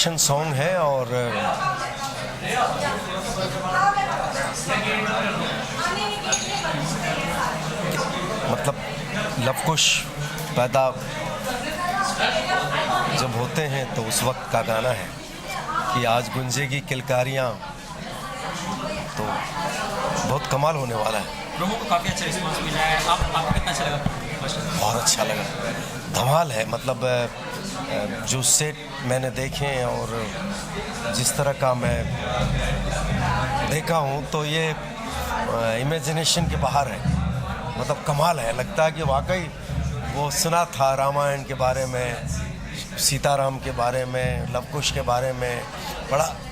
Celebration song है और मतलब लवकुश पैदा जब होते हैं तो उस वक्त का गाना है कि आज गूंजेगी किलकारियाँ, तो बहुत कमाल होने वाला है। लोगों को काफ़ी अच्छा रिस्पांस मिला है। आपको कितना अच्छा लगा? बहुत अच्छा लगा, धमाल है। मतलब जो सेट मैंने देखे हैं और जिस तरह का मैं देखा हूँ तो ये इमेजिनेशन के बाहर है। मतलब कमाल है, लगता है कि वाकई वो सुना था रामायण के बारे में, सीताराम के बारे में, लवकुश के बारे में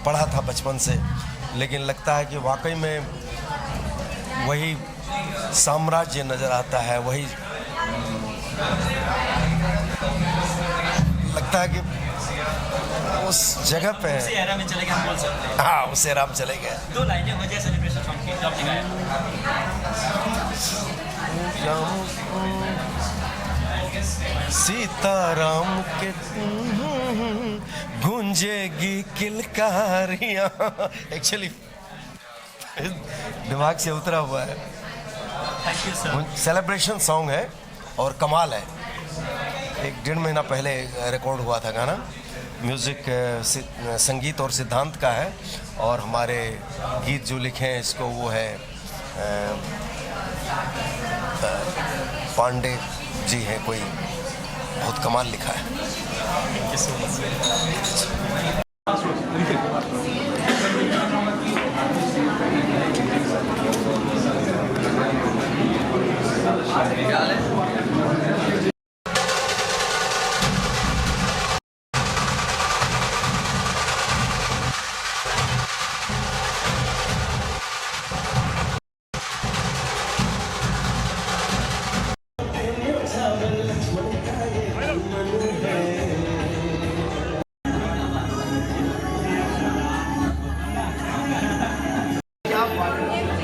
पढ़ा था बचपन से, लेकिन लगता है कि वाकई में वही साम्राज्य नज़र आता है, वही लगता है कि उस जगह पे उसी एरा में चले गए, हम बोल सकते हैं। हाँ, उस एरा में चले गए। 2 लाइनें वजह सेलिब्रेशन सॉन्ग की आपने गाया। सीताराम के गूंजेगी किलकारियाँ, एक्चुअली दिमाग से उतरा हुआ है। Thank you sir. Celebration song है और कमाल है। 1-1.5 महीना पहले रिकॉर्ड हुआ था गाना। म्यूज़िक संगीत और सिद्धांत का है और हमारे गीत जो लिखे हैं इसको वो है पांडे जी हैं, कोई बहुत कमाल लिखा है। Thank you so much.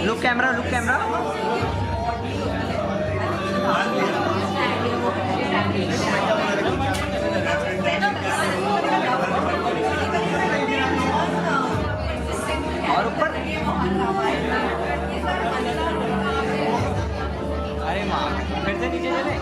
Look camera, look camera. और ऊपर। अरे माँ, फिर से नीचे चले।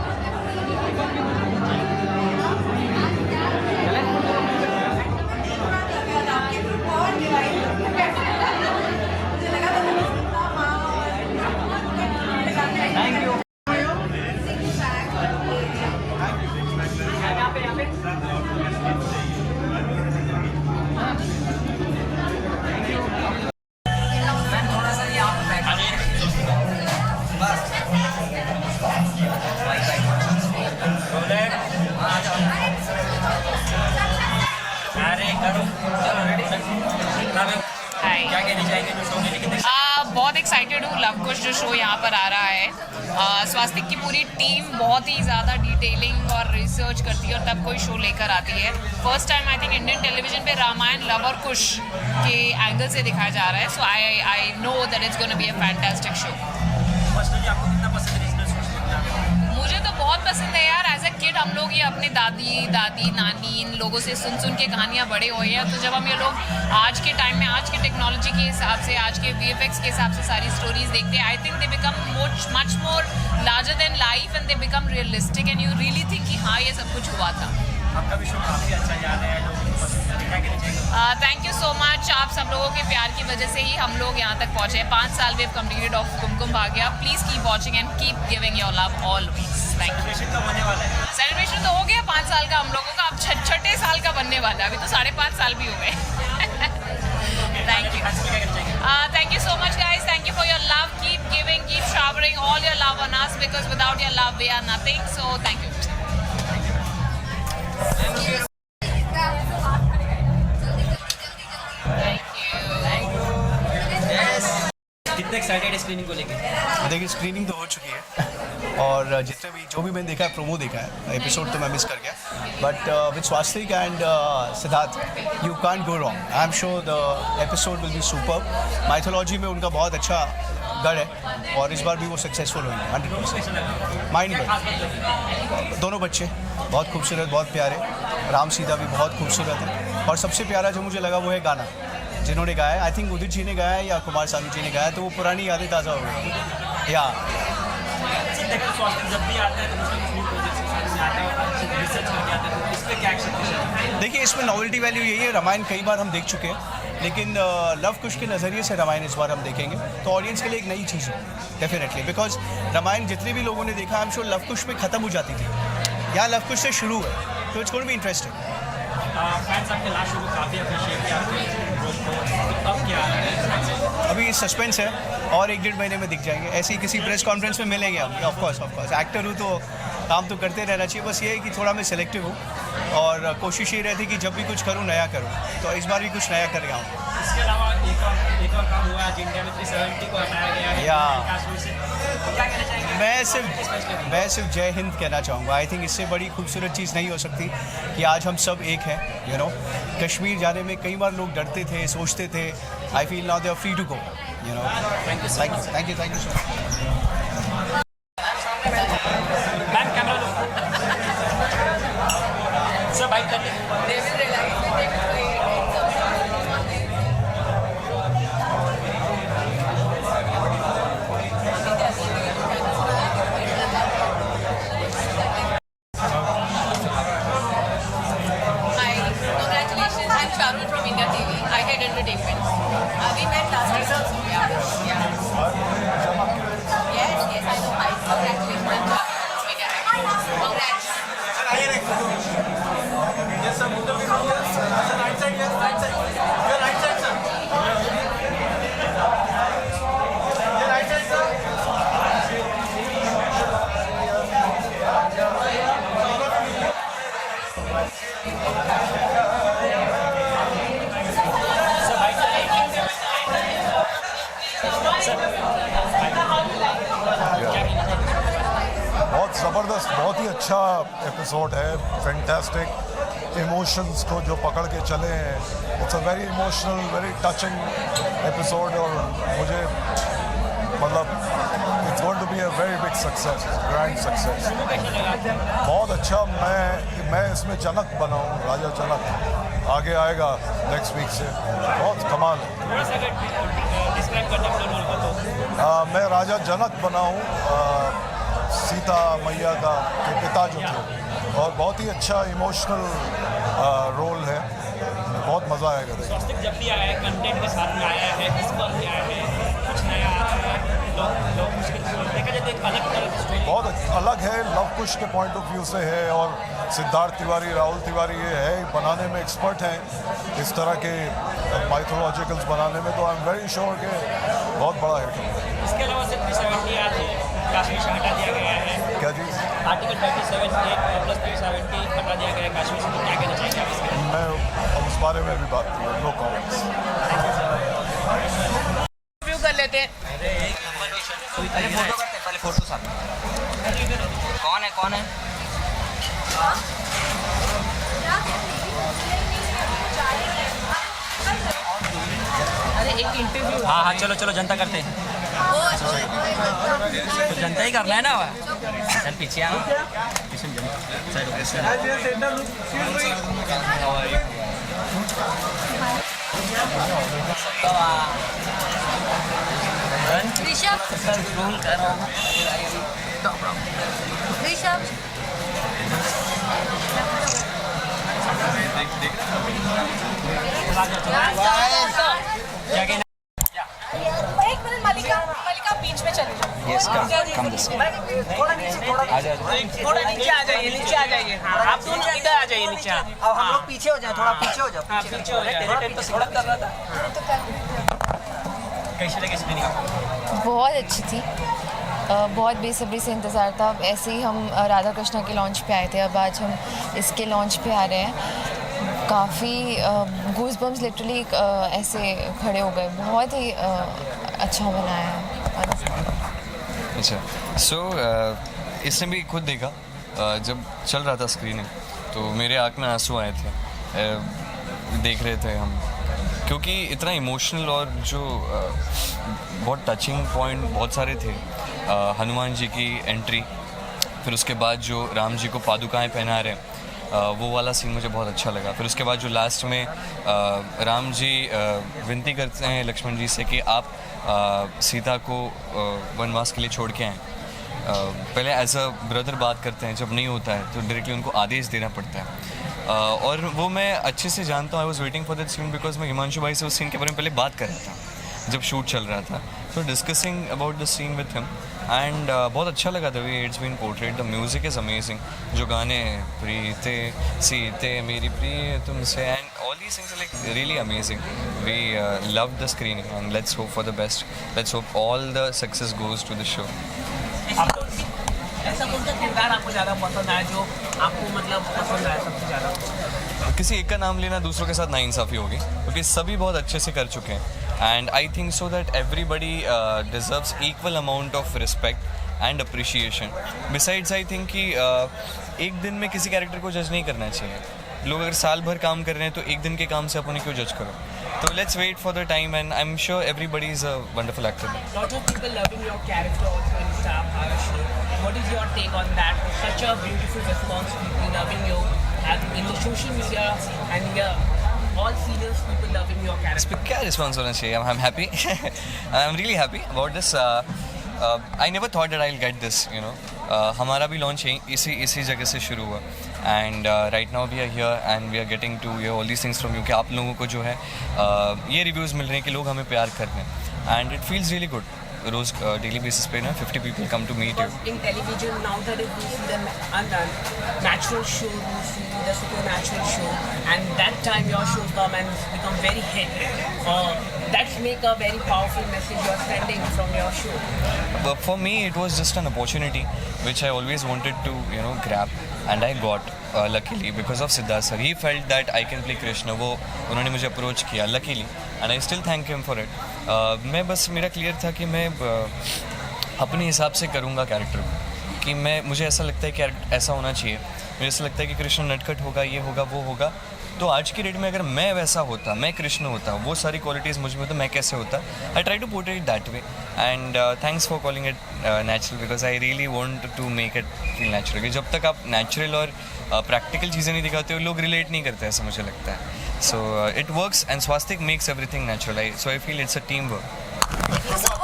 Thank you. क्या कहना चाहेंगे जो शो में लेके बहुत एक्साइटेड हूँ। लवकुश जो शो यहाँ पर आ रहा है, स्वास्तिक की पूरी टीम बहुत ही ज़्यादा डिटेलिंग और रिसर्च करती है और तब कोई शो लेकर आती है। First time I think Indian television पे रामायण लव और कुश के एंगल से दिखाया जा रहा है। So I know that it's gonna be a fantastic show. आपको कितना पसंद है? मुझे तो बहुत पसंद है यार। एज ए किड हम लोग ये अपने दादी नानी इन लोगों से सुन के कहानियाँ बड़े हुए हैं, तो जब हम ये लोग आज के टाइम में आज के टेक्नोलॉजी के हिसाब से, आज के VFX के हिसाब से सारी स्टोरीज देखते हैं, I think they become much more larger than life and they become realistic and you really think कि हाँ ये सब कुछ हुआ था। आपका भी शो काफ़ी अच्छा जा रहा है, लोगों को पसंद है, क्या कहना चाहिए? Thank you so much. आप सब लोगों के प्यार की वजह से ही हम लोग यहाँ तक पहुँचे हैं। 5 साल we have completed of Kumkum Bhagya. Please keep watching and keep giving your love always. Thank you. Celebration कब होने वाला है? सेलिब्रेशन तो हो गया 5 साल का हम लोगों का, अब 6ठे साल का बनने वाला है। अभी तो 5.5 साल भी हो गए। Thank you. Thank you so much guys. Thank you for your love. Keep giving, keep showering all your love on us because without your love we are nothing. So thank you. Thank you. कितने excited है screening को लेके? देखिए screening तो हो चुकी है और जितने भी जो भी मैंने देखा है, प्रोमो देखा है, एपिसोड तो मैं मिस कर गया, but with Swastik and Siddharth you can't go wrong. I am sure the episode will be super. Mythology में उनका बहुत अच्छा गढ़ है और इस बार भी वो सक्सेसफुल होंगे 100%। माइंड गढ़, दोनों बच्चे बहुत खूबसूरत, बहुत प्यारे, राम सीता भी बहुत खूबसूरत है। और सबसे प्यारा जो मुझे लगा वो है गाना जिन्होंने गाया है, आई थिंक उदित जी ने गाया है या कुमार सानू जी ने गाया है, तो वो पुरानी यादें ताज़ा हो गई। या जब भी आता है तो कुछ न्यू प्रोजेक्ट सामने आता है और रिसर्च करके आता है, तो इस पर क्या एक्सपेक्टेशन? देखिए, इसमें नॉवेल्टी वैल्यू यही है, रामायण कई बार हम देख चुके हैं, लेकिन लव कुश के नज़रिए से रामायण इस बार हम देखेंगे, तो ऑडियंस के लिए एक नई चीज़ है डेफिनेटली, बिकॉज रामायण जितने भी लोगों ने देखा, आई एम श्योर लव कुश में ख़त्म हो जाती थी, यहाँ लव कुश से शुरू है, तो it's going to be interesting. Fans आपके लास्ट शो को काफ़ी अप्रिशिएट किया आपके रोल को, तो अब क्या है? अभी सस्पेंस है और 1-1.5 महीने में दिख जाएंगे, ऐसे ही किसी प्रेस कॉन्फ्रेंस में मिलेंगे हम। ऑफ कोर्स एक्टर हूँ तो काम तो करते रहना चाहिए, बस ये है कि थोड़ा मैं सिलेक्टिव हूँ और कोशिश ये रहती कि जब भी कुछ करूँ नया करूँ, तो इस बार भी कुछ नया कर रहा हूँ। इसके अलावा एक और काम हुआ है, इंडिया में 370 को हटाया गया है या कश्मीर से, तो क्या कहना चाहेंगे? मैं सिर्फ जय हिंद कहना चाहूँगा। आई थिंक इससे बड़ी खूबसूरत चीज़ नहीं हो सकती कि आज हम सब एक हैं, यू नो। कश्मीर जाने में कई बार लोग डरते थे, सोचते थे, I feel now they are free to go, you know. Thank you so much. Ma'am camera लो सर, बाइक कर Sharul from India TV. I had entertainment. We met last year. Yes, I know. Hi. Congratulations. Congrats. Yes, sir. Right side, yes, right side. Your right side, sir. Your right side, sir. बहुत ज़बरदस्त, बहुत ही अच्छा episode है, fantastic emotions को जो पकड़ के चले हैं। It's a very emotional, very touching episode और मुझे मतलब it's going to be a very big success, grand success. बहुत अच्छा। मैं इसमें जनक बना हूँ, राजा जनक आगे आएगा नेक्स्ट वीक से, बहुत कमाल है। थोड़ा सा डिस्क्राइब करना अपने रोल को तो। मैं राजा जनक बना हूँ, सीता मैया के पिता जो थे, और बहुत ही अच्छा इमोशनल रोल है, बहुत मज़ा आएगा। स्वास्तिक जब भी आया है कंटेंट के साथ में आया है, इस बार क्या है, कुछ नया आ रहा है, लोग मुश्किल देखा जाए तो एक अलग तरह की स्टोरी, बहुत अलग है, लव कुश के पॉइंट ऑफ व्यू से है, और सिद्धार्थ तिवारी, राहुल तिवारी ये है बनाने में एक्सपर्ट हैं इस तरह के माइथोलॉजिकल्स बनाने में, तो आई एम वेरी श्योर कि बहुत बड़ा हिट होगा। इसके अलावा सिर्फ 370 आज काश्मीर से हटा दिया गया है। क्या चीज़? आर्टिकल 37 प्लस 370 हटा दिया गया है काश्मीर से, तो क्या कहना चाहेंगे आप इसके? मैं उस बारे में भी बात करूँ, नो कमेंट्स। रिव्यू कर लेते हैं। अरे फोटो करते हैं, पहले फोटो साथ में। कौन है? अरे एक इंटरव्यू। हाँ, चलो जनता करते हैं, तो जनता ही करना है ना। चल पीछे आना, पीछे एक मिनट, मलिका बीच में चले जाओ। Yes, come this way. थोड़ा नीचे आ जाइए। आप दोनों इधर आ जाइए नीचे। अब हम लोग पीछे हो जाए, थोड़ा पीछे हो जाओ। पीछे हो जाए, तेरे टाइम तो सड़क कर रहा था। कैसे लगे स्क्रीनिंग? बहुत अच्छी थी, बहुत बेसब्री से इंतज़ार था। ऐसे ही हम राधा कृष्णा के लॉन्च पे आए थे, अब आज हम इसके लॉन्च पे आ रहे हैं। काफ़ी गूज बम्स लिटरली ऐसे खड़े हो गए, बहुत ही अच्छा बनाया है। अच्छा, सो इसने भी खुद देखा, जब चल रहा था स्क्रीनिंग तो मेरे आँख में आंसू आए थे, देख रहे थे हम। क्योंकि इतना इमोशनल और जो बहुत टचिंग पॉइंट बहुत सारे थे। हनुमान जी की एंट्री, फिर उसके बाद जो राम जी को पादुकाएं पहना रहे हैं, वो वाला सीन मुझे बहुत अच्छा लगा। फिर उसके बाद जो लास्ट में राम जी विनती करते हैं लक्ष्मण जी से कि आप सीता को वनवास के लिए छोड़ के आएँ। पहले एज अ ब्रदर बात करते हैं, जब नहीं होता है तो डायरेक्टली उनको आदेश देना पड़ता है। और वो मैं अच्छे से जानता हूँ। I was waiting for that scene because मैं हिमांशु भाई से उस सीन के बारे में पहले बात कर रहा था जब शूट चल रहा था, तो discussing about the scene with him and बहुत अच्छा लगा the way it's been portrait. The music is amazing. जो गाने प्रीते सीते मेरी प्रिय तुमसे and all these things like really amazing. We love the screening and let's hope for the best. Let's hope all the success goes to the show. ऐसा कौन सा किरदार आपको ज़्यादा पसंद आया, जो आपको मतलब पसंद आया सबसे ज़्यादा? किसी एक का नाम लेना दूसरों के साथ नाइंसाफ़ी होगी, क्योंकि सभी बहुत अच्छे से कर चुके हैं and I think so that everybody deserves equal amount of respect and appreciation. Besides I think कि एक दिन में किसी कैरेक्टर को जज नहीं करना चाहिए। लोग अगर साल भर काम कर रहे हैं तो एक दिन के काम से आप उन्हें क्यों जज करो? तो let's wait for the time and I am sure everybody is a wonderful actor. Lot of people loving your character also in Star Power show. What is your take on that? Such a beautiful response, people loving you and in the social media and all serious people loving your इस character. पर क्या response होना चाहिए? I am happy, I am really happy about this. I never thought that I will get this, you know. हमारा भी launch इसी जगह से शुरू हुआ and right now we are here and we are getting to hear all these things from you कि आप लोगों को जो है ये रिव्यूज़ मिल रहे हैं कि लोग हमें प्यार कर रहे हैं and it feels really good. रोज़ डेली बेसिस पे ना 50 people come to meet you. In television now that we see the natural show, we see the supernatural show, and that time your show come and become very hit. That's make a very powerful message you are sending from your show. But for me it was just an opportunity which I always wanted to grab and I got luckily because of Siddharth sir. He felt that I can play Krishna. वो उन्होंने मुझे approach किया luckily and I still thank him for it. मैं बस मेरा clear था कि मैं अपने हिसाब से करूँगा कैरेक्टर को, कि मुझे ऐसा लगता है कि ऐसा होना चाहिए। मुझे ऐसा लगता है कि कृष्ण नटखट होगा, ये होगा, वो होगा। तो आज की डेट में अगर मैं वैसा होता, मैं कृष्ण होता, वो सारी क्वालिटीज़ मुझ में तो मैं कैसे होता? I try to portrait it that way and thanks for calling it natural because I really want to make it feel natural. कि जब तक आप नेचुरल और प्रैक्टिकल चीज़ें नहीं दिखाते हो, लोग रिलेट नहीं करते, ऐसा मुझे लगता है। So it works and Swastik makes everything natural. So I feel it's a team work.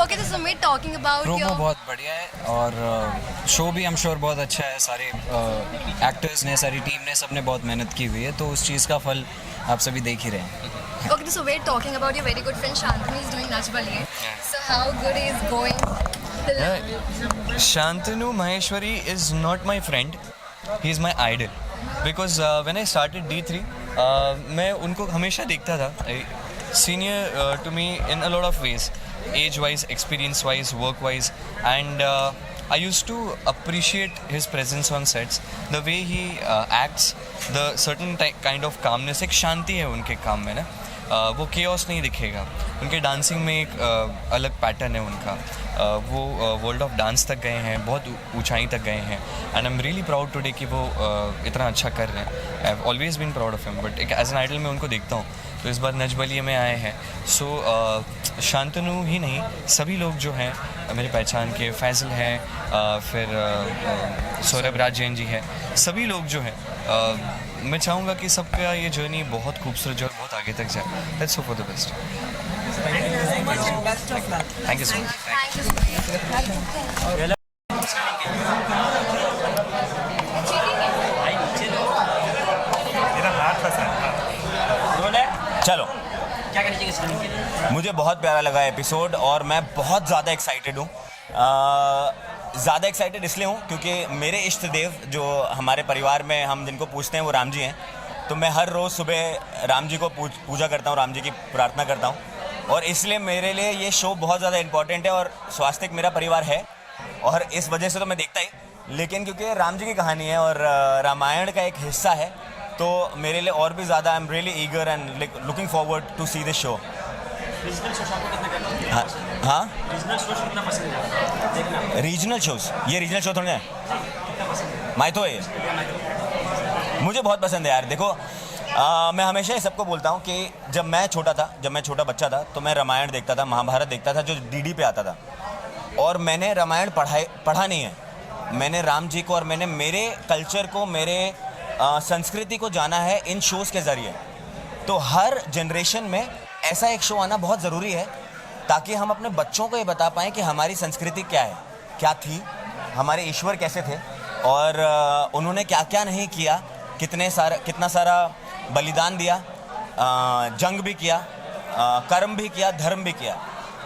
Okay, तो सुमित टॉकिंग अबाउट प्रोमो बहुत बढ़िया है और शो भी आई एम श्योर बहुत अच्छा है। सारे एक्टर्स ने, सारी टीम ने, सबने बहुत मेहनत की हुई है, तो उस चीज़ का फल आप सभी देख ही रहे हैं। Okay, so we're talking about your very good friend Shantanu is doing Nach Baliye. So how good is going? Shantanu Maheshwari is not my friend. He is my idol. Because when I started D3, मैं उनको हमेशा देखता था. Senior to me in a lot of ways, age-wise, experience-wise, work-wise, and I used to appreciate his presence on sets, the way he acts, the certain kind of calmness. एक शांति है उनके काम में ना, वो केओस नहीं दिखेगा। उनके डांसिंग में एक अलग पैटर्न है उनका। वो वर्ल्ड ऑफ डांस तक गए हैं, बहुत ऊंचाई तक गए हैं and I am really proud today कि वो इतना अच्छा कर रहे हैं। I have always been proud of him, but एक एज एन आइडल में उनको देखता हूँ, तो इस बार नच बलिए में आए हैं। सो शांतनु ही नहीं, सभी लोग जो हैं मेरे पहचान के, फैज़ल हैं, फिर सौरभ राज जैन जी हैं, सभी लोग जो हैं, मैं चाहूँगा कि सबका ये जर्नी बहुत खूबसूरत जो है, बहुत आगे तक जाए। Let's hope for the best. Thank you so much. चलो, क्या कहना चाहिए? मुझे बहुत प्यारा लगा एपिसोड और मैं बहुत ज़्यादा एक्साइटेड हूँ। ज़्यादा एक्साइटेड इसलिए हूँ क्योंकि मेरे इष्ट देव जो हमारे परिवार में हम जिनको पूछते हैं वो राम जी हैं, तो मैं हर रोज़ सुबह राम जी को पूजा करता हूँ, राम जी की प्रार्थना करता हूँ, और इसलिए मेरे लिए ये शो बहुत ज़्यादा इम्पॉर्टेंट है। और स्वास्तिक मेरा परिवार है और इस वजह से तो मैं देखता ही, लेकिन क्योंकि राम जी की कहानी है और रामायण का एक हिस्सा है, तो मेरे लिए और भी ज़्यादा I am really eager and looking forward to see this show. हाँ, रीजनल शोज, ये रीजनल शो थोड़ा है, माइथो है, मुझे बहुत पसंद है यार। देखो, मैं हमेशा ही सबको बोलता हूँ कि जब मैं छोटा बच्चा था तो मैं रामायण देखता था, महाभारत देखता था जो डीडी पे आता था, और मैंने रामायण पढ़ा नहीं है। मैंने राम जी को और मैंने मेरे कल्चर को, मेरे संस्कृति को जाना है इन शोज़ के ज़रिए। तो हर जनरेशन में ऐसा एक शो आना बहुत ज़रूरी है ताकि हम अपने बच्चों को ये बता पाएँ कि हमारी संस्कृति क्या है, क्या थी, हमारे ईश्वर कैसे थे और उन्होंने क्या क्या नहीं किया, कितना सारा बलिदान दिया, जंग भी किया, कर्म भी किया, धर्म भी किया।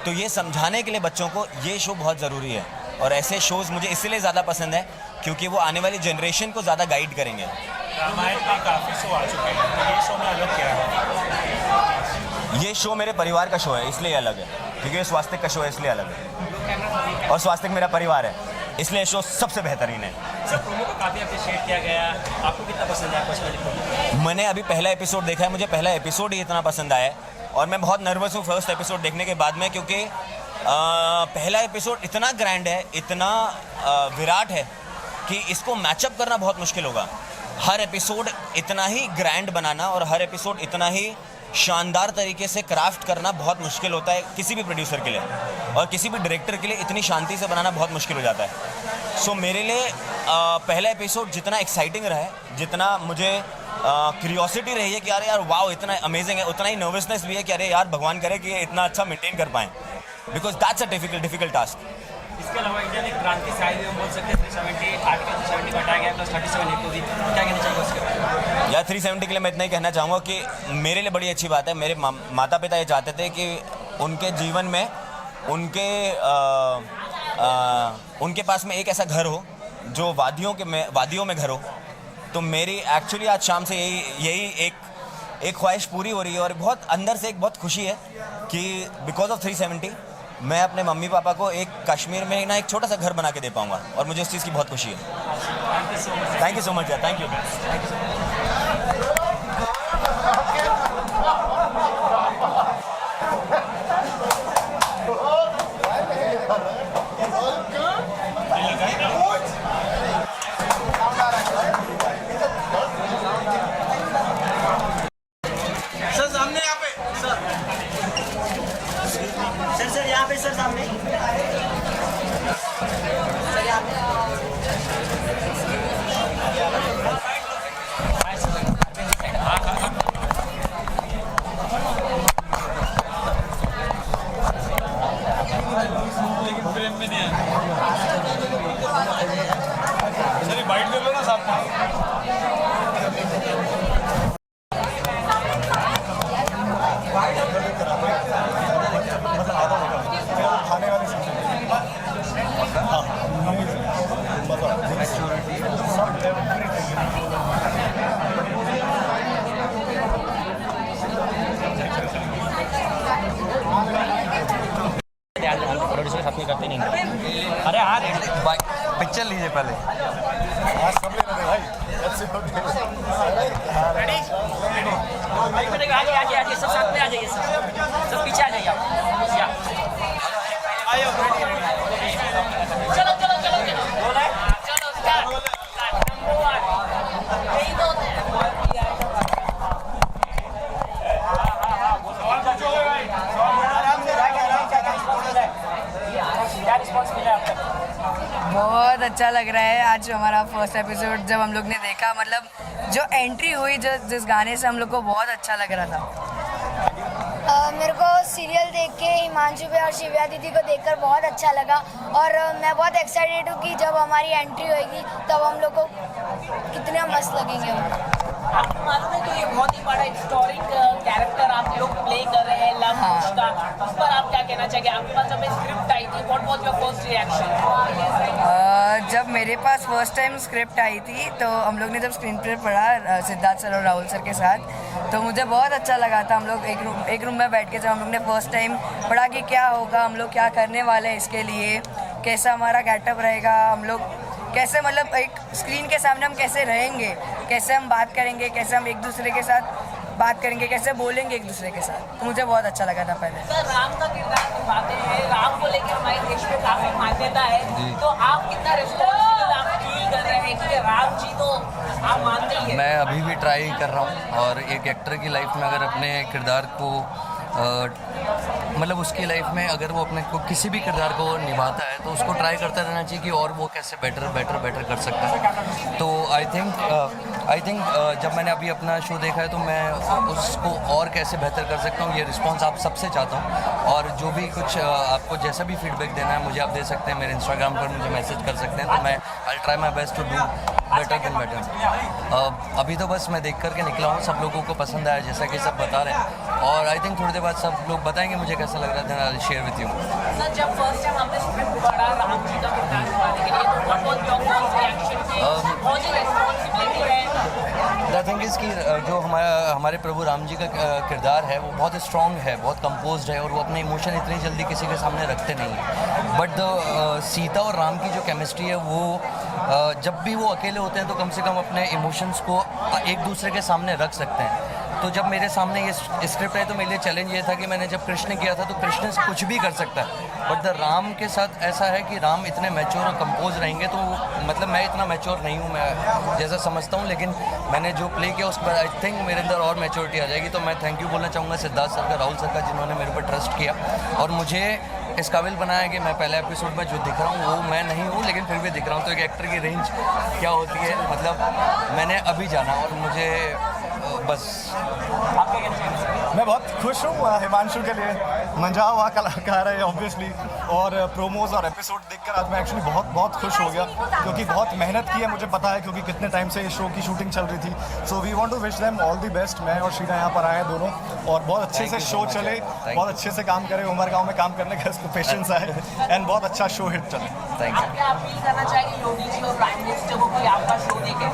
तो ये समझाने के लिए बच्चों को ये शो बहुत ज़रूरी है और ऐसे शोज़ मुझे इसलिए ज़्यादा पसंद है क्योंकि वो आने वाली जनरेशन को ज़्यादा गाइड करेंगे। रामायण में काफ़ी शो आ चुके हैं, तो ये शो में अलग क्या है? ये शो मेरे परिवार का शो है इसलिए अलग है, क्योंकि ये स्वास्तिक का शो है इसलिए अलग है, और स्वास्तिक मेरा परिवार है इसलिए शो सबसे बेहतरीन है। सर प्रोमो को काफ़ी अप्रिशिएट किया गया, आपको कितना पसंद है पर्सनली? मैंने अभी पहला एपिसोड देखा है, मुझे पहला एपिसोड ही इतना पसंद आया है और मैं बहुत नर्वस हूँ फर्स्ट एपिसोड देखने के बाद में, क्योंकि पहला एपिसोड इतना ग्रैंड है, इतना विराट है कि इसको मैचअप करना बहुत मुश्किल होगा। हर एपिसोड इतना ही ग्रैंड बनाना और हर एपिसोड इतना ही शानदार तरीके से क्राफ्ट करना बहुत मुश्किल होता है किसी भी प्रोड्यूसर के लिए, और किसी भी डायरेक्टर के लिए इतनी शांति से बनाना बहुत मुश्किल हो जाता है। सो मेरे लिए पहला एपिसोड जितना एक्साइटिंग रहा है, जितना मुझे क्यूरियोसिटी रही है कि यार वाओ इतना अमेजिंग है, उतना ही नर्वसनेस भी है कि अरे यार भगवान करे कि ये इतना अच्छा मेंटेन कर पाएँ, because that's a difficult task. इसके अलावा इंडिया ने क्रांति शायद हम बोल सकते हैं 370 आर्टिकल 370 हटाया गया प्लस 37 एक भी, क्या कहना चाहिए उसके? यार 370 के लिए मैं इतना ही कहना चाहूँगा कि मेरे लिए बड़ी अच्छी बात है, मेरे माता पिता ये चाहते थे कि उनके जीवन में उनके पास में एक ऐसा घर हो जो वादियों में घर हो। तो मेरी एक्चुअली आज शाम से यही एक ख्वाहिश पूरी हो रही है और बहुत अंदर से एक बहुत खुशी है कि बिकॉज ऑफ 370 मैं अपने मम्मी पापा को एक कश्मीर में ना एक छोटा सा घर बना के दे पाऊंगा और मुझे इस चीज़ की बहुत खुशी है। थैंक यू सो मच यार, थैंक यू। सर सामने यहाँ पे सर यहाँ पे सर सामने सर यहाँ पे। लेकिन फ्रेम में नहीं है सर, ये बाइट कर लो ना साहब। खाने वाले प्रोड्यूसर साथ में करते नहीं। अरे हाँ पिक्चर लीजिए पहले। आज सब ले रहे भाई। रेडी? आगे सब साथ में आ जाइए, सब पीछे आ जाइए आप। आइए चलो बहुत अच्छा लग रहा है। आज हमारा फर्स्ट एपिसोड जब हम लोग ने देखा, मतलब जो एंट्री हुई जिस गाने से हम लोग को बहुत अच्छा लग रहा था। मेरे को सीरियल देख के हिमांशु भाई और शिव्या दीदी को देखकर बहुत अच्छा लगा और मैं बहुत एक्साइटेड हूँ कि जब हमारी एंट्री होगी तब हम लोग को कितने मस्त लगेंगे। आपको मालूम है कि ये बहुत ही बड़ा हिस्टोरिक कैरेक्टर आप लोग प्ले कर रहे हैं लव कुश का, उस पर आप क्या कहना चाहेंगे? आपके पास जब स्क्रिप्ट आई थी, what was your first reaction? जब मेरे पास फर्स्ट टाइम स्क्रिप्ट आई थी तो हम लोग ने जब स्क्रीन प्ले पढ़ा सिद्धार्थ सर और राहुल सर के साथ, तो मुझे बहुत अच्छा लगा था। हम लोग एक रूम में बैठ के जब हम लोग ने फर्स्ट टाइम पढ़ा कि क्या होगा, हम लोग क्या करने वाले हैं, इसके लिए कैसा हमारा गेटअप रहेगा, हम लोग कैसे मतलब एक स्क्रीन के सामने हम कैसे रहेंगे, कैसे हम बात करेंगे, कैसे हम एक दूसरे के साथ बात करेंगे, कैसे बोलेंगे एक दूसरे के साथ, तो मुझे बहुत अच्छा लगा था पहले। सर राम का किरदार निभाते हैं, राम को लेकर हमारे देश में काफी मान्यता है, तो आप कितना रिस्पॉन्सिबल आप फील कर रहे हैं कि राम जी तो आप मानते हैं मैं अभी भी ट्राई कर रहा हूँ, और एक एक्टर की लाइफ में अगर अपने किरदार को मतलब उसकी लाइफ में अगर वो अपने को किसी भी किरदार को निभाता है तो उसको ट्राई करता रहना चाहिए कि और वो कैसे बेटर कर सकता है। तो आई थिंक जब मैंने अभी अपना शो देखा है तो मैं उसको और कैसे बेहतर कर सकता हूँ, ये रिस्पांस आप सबसे चाहता हूँ। और जो भी कुछ आपको जैसा भी फीडबैक देना है मुझे आप दे सकते हैं, मेरे इंस्टाग्राम पर मुझे मैसेज कर सकते हैं, तो मैं I try my best to do better than better. अभी तो बस मैं देख करके निकला हूँ, सब लोगों को पसंद आया जैसा कि सब बता रहे हैं, और आई थिंक थोड़ी देर बाद सब लोग बताएंगे मुझे कैसा लग रहा था। I share with you. Sir जब फर्स्ट टाइम आपने स्क्रिप्ट पढ़ा राम जी का किरदार निभाने के लिए तो what was your first reaction कि बहुत ही रिस्पांसिबिलिटी है? द थिंग इज़ कि जो हमारे प्रभु राम जी का किरदार है वो बहुत स्ट्रॉन्ग है, बहुत कंपोज्ड है, और वो अपने इमोशन इतनी जल्दी किसी के सामने रखते नहीं हैं। बट सीता और राम की जो केमिस्ट्री है वो जब भी वो अकेले होते हैं तो कम से कम अपने इमोशंस को एक दूसरे के सामने रख सकते हैं। तो जब मेरे सामने ये स्क्रिप्ट है तो मेरे लिए चैलेंज ये था कि मैंने जब कृष्ण किया था तो कृष्ण कुछ भी कर सकता है, बट द राम के साथ ऐसा है कि राम इतने मैच्योर और कंपोज रहेंगे, तो मतलब मैं इतना मैच्योर नहीं हूँ, मैं जैसा समझता हूँ, लेकिन मैंने जो प्ले किया उसके बाद आई थिंक मेरे अंदर और मैच्योरिटी आ जाएगी। तो मैं थैंक यू बोलना चाहूँगा सिद्धार्थ सर का, राहुल सर का, जिन्होंने मेरे पर ट्रस्ट किया और मुझे इस काबिल बनाया कि मैं पहले एपिसोड में जो दिख रहा हूँ वो मैं नहीं हूँ, लेकिन फिर भी दिख रहा हूँ। तो एक एक्टर की रेंज क्या होती है, मतलब मैंने अभी जाना और मुझे बस। मैं बहुत खुश हूँ हिमांशु के लिए, मंजा हुआ कलाकार है ऑब्वियसली, और प्रोमोज और एपिसोड देखकर आज मैं एक्चुअली बहुत खुश हो गया, क्योंकि बहुत मेहनत की है, मुझे पता है, क्योंकि कितने टाइम से इस शो की शूटिंग चल रही थी। So we want to wish them all the best. मैं और शीना यहाँ पर आए हैं दोनों, और बहुत अच्छे से शो चले, बहुत अच्छे से काम करें, उमर गाँव में काम करने का इसको पेशेंस आए, एंड बहुत अच्छा शो हिट चले। Thank you. क्या अपील करना चाहिए योगी जी और प्राइम मिनिस्टर को कि आपका शो देखें?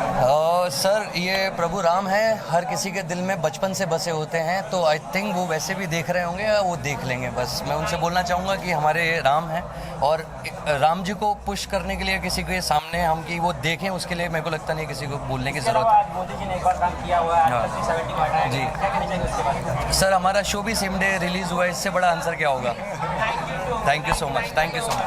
सर ये प्रभु राम है, हर किसी के दिल में बचपन से बसे होते हैं, तो आई थिंक वो वैसे भी देख रहे होंगे, वो देख लेंगे। बस मैं उनसे बोलना चाहूँगा कि हमारे राम हैं, और राम जी को पुश करने के लिए किसी के सामने हम कि वो देखें, उसके लिए मेरे को लगता नहीं किसी को बोलने की ज़रूरत। मोदी जी ने एक बार काम किया हुआ है, 370 को हटाया जी। क्या कहना चाहिए उसके बारे में? सर हमारा शो भी सेम डे रिलीज़ हुआ है, इससे बड़ा आंसर क्या होगा। Thank you so much, thank you so much.